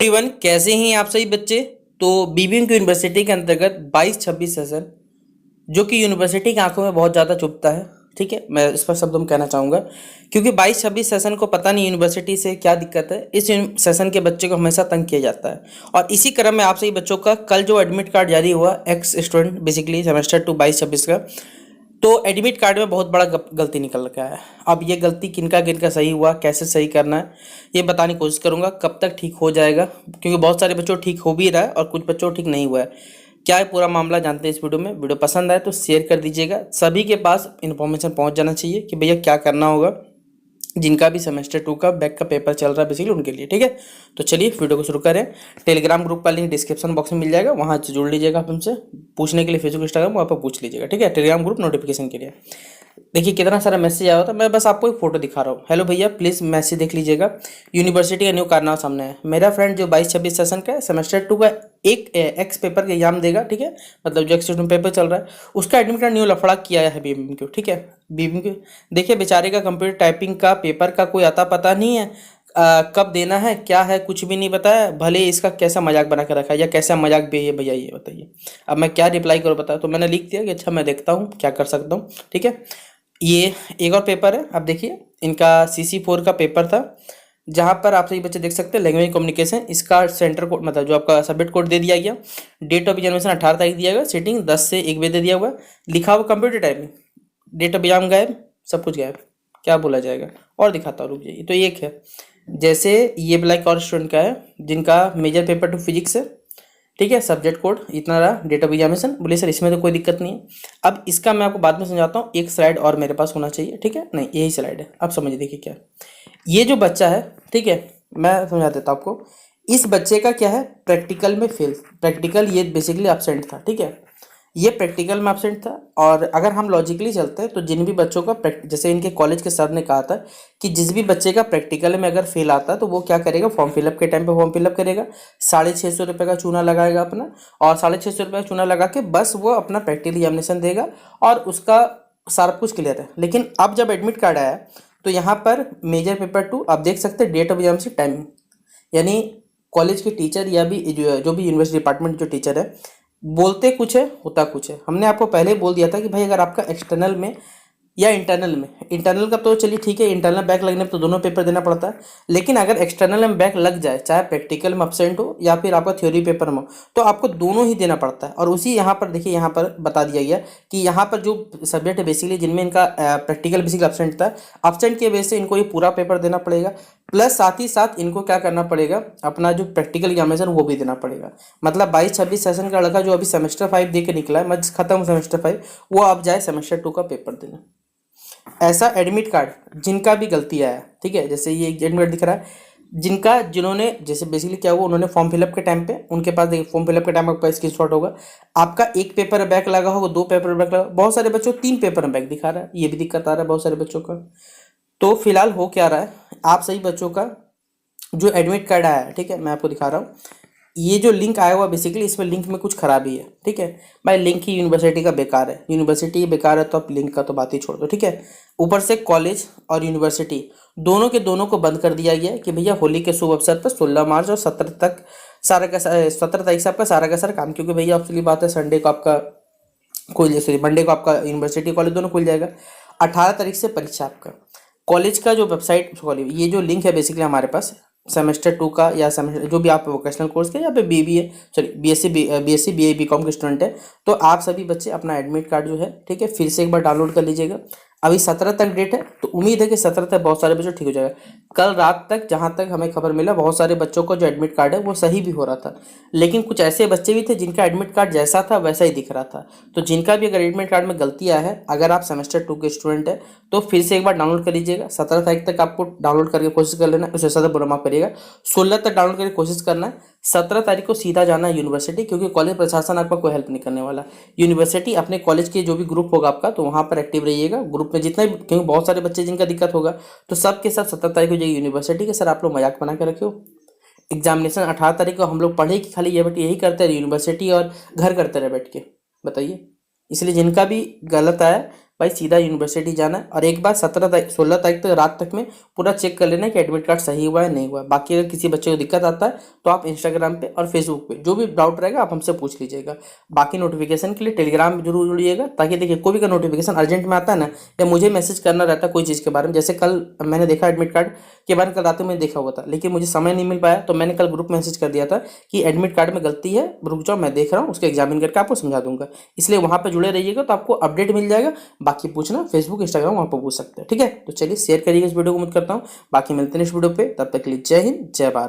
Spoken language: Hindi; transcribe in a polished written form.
एवरीवन, कैसे हैं आप सभी बच्चे। तो बीबीएम यूनिवर्सिटी के अंतर्गत 22-26 सेशन जो कि यूनिवर्सिटी की आंखों में बहुत ज़्यादा चुभता है। ठीक है, मैं इस पर शब्दों में कहना चाहूँगा क्योंकि 22-26 सेशन को पता नहीं यूनिवर्सिटी से क्या दिक्कत है। इस सेशन के बच्चे को हमेशा तंग किया जाता है और इसी क्रम में आप सभी बच्चों का कल जो एडमिट कार्ड जारी हुआ एक्स स्टूडेंट बेसिकली सेमेस्टर 2 22-26 का, तो एडमिट कार्ड में बहुत बड़ा गलती निकल के आया है। अब ये गलती किनका किनका सही हुआ, कैसे सही करना है, ये बताने की कोशिश करूंगा। कब तक ठीक हो जाएगा, क्योंकि बहुत सारे बच्चों ठीक हो भी रहा है और कुछ बच्चों ठीक नहीं हुआ है। क्या है पूरा मामला जानते हैं इस वीडियो में। वीडियो पसंद आए तो शेयर कर दीजिएगा, सभी के पास इन्फॉर्मेशन पहुंच जाना चाहिए कि भैया क्या करना होगा जिनका भी सेमेस्टर 2 का बैक का पेपर चल रहा है बेसिकली उनके लिए। ठीक है, तो चलिए वीडियो को शुरू करें। टेलीग्राम ग्रुप का लिंक डिस्क्रिप्शन बॉक्स में मिल जाएगा, वहाँ से जुड़ लीजिएगा। आप हमसे पूछने के लिए फेसबुक इंस्टाग्राम वहाँ पर पूछ लीजिएगा। ठीक है, टेलीग्राम ग्रुप नोटिफिकेशन के लिए। देखिए कितना सारा मैसेज आया होता है, मैं बस आपको एक फोटो दिखा रहा हूँ। हेलो भैया, प्लीज़ मैसेज देख लीजिएगा। यूनिवर्सिटी का न्यू कारनामा सामने है। मेरा फ्रेंड जो 22-26 सेशन का है, सेमेस्टर 2 का एक एक्स पेपर का एग्जाम देगा। ठीक है, मतलब जो एक्स पेपर चल रहा है उसका एडमिट कार्ड न्यू लफड़ा किया है बीबीएम को। ठीक है, बीबीएम को देखिए, बेचारे का कंप्यूटर टाइपिंग का पेपर का कोई आता पता नहीं है। कब देना है क्या है कुछ भी नहीं बताया। भले इसका कैसा मजाक बना के रखा है या कैसा मजाक भी है भैया, ये बताइए। अब मैं क्या रिप्लाई करूँ बताओ। तो मैंने लिख दिया कि अच्छा मैं देखता हूँ क्या कर सकता हूँ। ठीक है, ये एक और पेपर है। अब देखिए इनका CC4 का पेपर था, जहाँ पर आप सभी बच्चे देख सकते हैं लैंग्वेज कम्युनिकेशन। इसका सेंटर कोड मतलब जो आपका सबमिट कोड दे दिया गया। डेट ऑफ एग्जामिनेशन 18 तारीख दिया गया। सीटिंग 10 से 1 बजे दे दिया हुआ। लिखा हुआ computer typing. Date of exam गायब, सब कुछ गायब। क्या बोला जाएगा। और दिखाता हूँ, रुक जाइए। तो एक है जैसे ये ब्लैक और स्टूडेंट का है जिनका मेजर पेपर 2 फिजिक्स है। ठीक है, सब्जेक्ट कोड इतना रहा। डेट ऑफ एग्जामिनेशन बोले सर इसमें तो कोई दिक्कत नहीं है। अब इसका मैं आपको बाद में समझाता हूँ। एक स्लाइड और मेरे पास होना चाहिए। ठीक है, नहीं यही स्लाइड है। अब समझिए, देखिए क्या ये जो बच्चा है। ठीक है, मैं समझा देता हूँ आपको। इस बच्चे का क्या है, प्रैक्टिकल में फेल। प्रैक्टिकल ये बेसिकली एब्सेंट था। ठीक है, ये प्रैक्टिकल में एब्सेंट था। और अगर हम लॉजिकली चलते हैं तो जिन भी बच्चों का जैसे इनके कॉलेज के सर ने कहा था कि जिस भी बच्चे का प्रैक्टिकल में अगर फेल आता है तो वो क्या करेगा, फॉर्म फिलअप के टाइम पे फॉर्म फिलअप करेगा, 650 रुपये का चूना लगाएगा अपना, और 650 रुपये का चूना लगा के बस वो अपना प्रैक्टिकल एग्जामिनेशन देगा और उसका सारा कुछ क्लियर है। लेकिन अब जब एडमिट कार्ड आया तो यहाँ पर मेजर पेपर 2 आप देख सकते हैं डेट ऑफ एग्जाम से टाइमिंग, यानी कॉलेज के टीचर या भी जो भी यूनिवर्सिटी डिपार्टमेंट जो टीचर है बोलते कुछ है होता कुछ है। हमने आपको पहले ही बोल दिया था कि भाई अगर आपका एक्सटर्नल में या इंटरनल में, इंटरनल का तो चलिए ठीक है, इंटरनल बैक लगने पर तो दोनों पेपर देना पड़ता है। लेकिन अगर एक्सटर्नल में बैक लग जाए, चाहे प्रैक्टिकल में अपसेंट हो या फिर आपका थ्योरी पेपर में हो, तो आपको दोनों ही देना पड़ता है। और उसी यहाँ पर देखिए, यहाँ पर बता दिया गया कि यहाँ पर जो सब्जेक्ट है बेसिकली जिनमें इनका प्रैक्टिकल बेसिकली अपसेंट था, अपसेंट की वजह से इनको ये पूरा पेपर देना पड़ेगा। प्लस साथ ही साथ इनको क्या करना पड़ेगा, अपना जो प्रैक्टिकल एग्जामिनेशन वो भी देना पड़ेगा। मतलब 22-26 सेशन का लड़का जो अभी सेमेस्टर 5 दे के निकला है, मैं खत्म सेमेस्टर 5, वो अब जाए सेमेस्टर 2 का पेपर देना। ऐसा एडमिट कार्ड जिनका भी गलती आया, ठीक है, जैसे ये एडमिट कार्ड दिख रहा है, जिन्होंने जैसे बेसिकली क्या हुआ, उन्होंने फॉर्म फिलअप के टाइम पे उनके पास देखिए फॉर्म फिलअप के टाइम आपका स्क्रीन शॉट होगा। आपका एक पेपर बैक लगा होगा, 2 पेपर बैक लगा, बहुत सारे बच्चों 3 पेपर में बैक दिखा रहा है। ये भी दिक्कत आ रहा है बहुत सारे बच्चों का। तो फिलहाल हो क्या रहा है, आप सही बच्चों का जो एडमिट कार्ड आया है, ठीक है, मैं आपको दिखा रहा हूँ। ये जो लिंक आया हुआ बेसिकली इसमें लिंक में कुछ खराबी है। ठीक है भाई, लिंक ही यूनिवर्सिटी का बेकार है। यूनिवर्सिटी बेकार है तो आप लिंक का तो बात ही छोड़ दो। ठीक है, ऊपर से कॉलेज और यूनिवर्सिटी दोनों के दोनों को बंद कर दिया गया है कि भैया होली के शुभ अवसर पर 16 मार्च और 17 तक सारा का 17 तारीख से आपका सारा का सारा काम, क्योंकि भैया आपकी बात है संडे को आपका खुल, जैसे मंडे को आपका यूनिवर्सिटी कॉलेज दोनों खुल जाएगा। 18 तारीख से परीक्षा आपका कॉलेज का जो वेबसाइट, कॉलेज ये जो लिंक है बेसिकली हमारे पास सेमेस्टर 2 का या सेमेस्टर जो भी आप वोकेशनल कोर्स के या फिर BBA sorry BSc BA BCom के स्टूडेंट है, तो आप सभी बच्चे अपना एडमिट कार्ड जो है, ठीक है, फिर से एक बार डाउनलोड कर लीजिएगा। अभी 17 तक डेट है, तो उम्मीद है कि 17 तक बहुत सारे बच्चों ठीक हो जाएगा। कल रात तक जहाँ तक हमें खबर मिला, बहुत सारे बच्चों का जो एडमिट कार्ड है वो सही भी हो रहा था। लेकिन कुछ ऐसे बच्चे भी थे जिनका एडमिट कार्ड जैसा था वैसा ही दिख रहा था। तो जिनका भी अगर एडमिट कार्ड में गलती आया है, अगर आप सेमेस्टर 2 के स्टूडेंट है तो फिर से एक बार डाउनलोड कर लीजिएगा। 17 तारीख तक आपको डाउनलोड करके कोशिश कर लेना, उसे 17 बुरा माफ करिएगा, 16 तक डाउनलोड करके कोशिश करना है। 17 तारीख को सीधा जाना है यूनिवर्सिटी, क्योंकि कॉलेज प्रशासन आपका कोई हेल्प नहीं करने वाला। यूनिवर्सिटी अपने कॉलेज के जो भी ग्रुप होगा आपका, तो वहाँ पर एक्टिव रहिएगा। ग्रुप में जितना भी, क्योंकि बहुत सारे बच्चे जिनका दिक्कत होगा, तो सबके सब 17 तारीख को जाइए यूनिवर्सिटी के। सर आप लोग मजाक बना के रखे हो, एग्जामिनेशन 18 तारीख को हम लोग पढ़े कि खाली ये बट यही करते रहे यूनिवर्सिटी और घर करते रहे बैठ के, बताइए। इसलिए जिनका भी गलत आया भाई सीधा यूनिवर्सिटी जाना है और एक बार 16 तारीख तक रात तक में पूरा चेक कर लेना कि एडमिट कार्ड सही हुआ है नहीं हुआ है। बाकी अगर किसी बच्चे को दिक्कत आता है तो आप इंस्टाग्राम पे और फेसबुक पे जो भी डाउट रहेगा आप हमसे पूछ लीजिएगा। बाकी नोटिफिकेशन के लिए टेलीग्राम में जरूर जुड़िएगा, ताकि देखिए कोई भी का नोटिफिकेशन अर्जेंट में आता है ना, या मुझे मैसेज करना रहता है कोई चीज़ के बारे में, जैसे कल मैंने देखा एडमिट कार्ड के बारे में, कल रात में मैंने देखा हुआ था लेकिन मुझे समय नहीं मिल पाया, तो मैंने कल ग्रुप मैसेज कर दिया था कि एडमिट कार्ड में गलती है, रुक जाओ मैं देख रहा हूँ, उसको एग्जामिन करके आपको समझा दूंगा। इसलिए वहाँ पे जुड़े रहिएगा तो आपको अपडेट मिल जाएगा। बाकी पूछना फेसबुक इंस्टाग्राम वहाँ पर पूछ सकते हैं, ठीक है। तो चलिए शेयर करिएगा इस वीडियो को, उम्मीद करता हूँ। बाकी मिलते हैं इस वीडियो पे, तब तक के लिए जय हिंद जय भारत।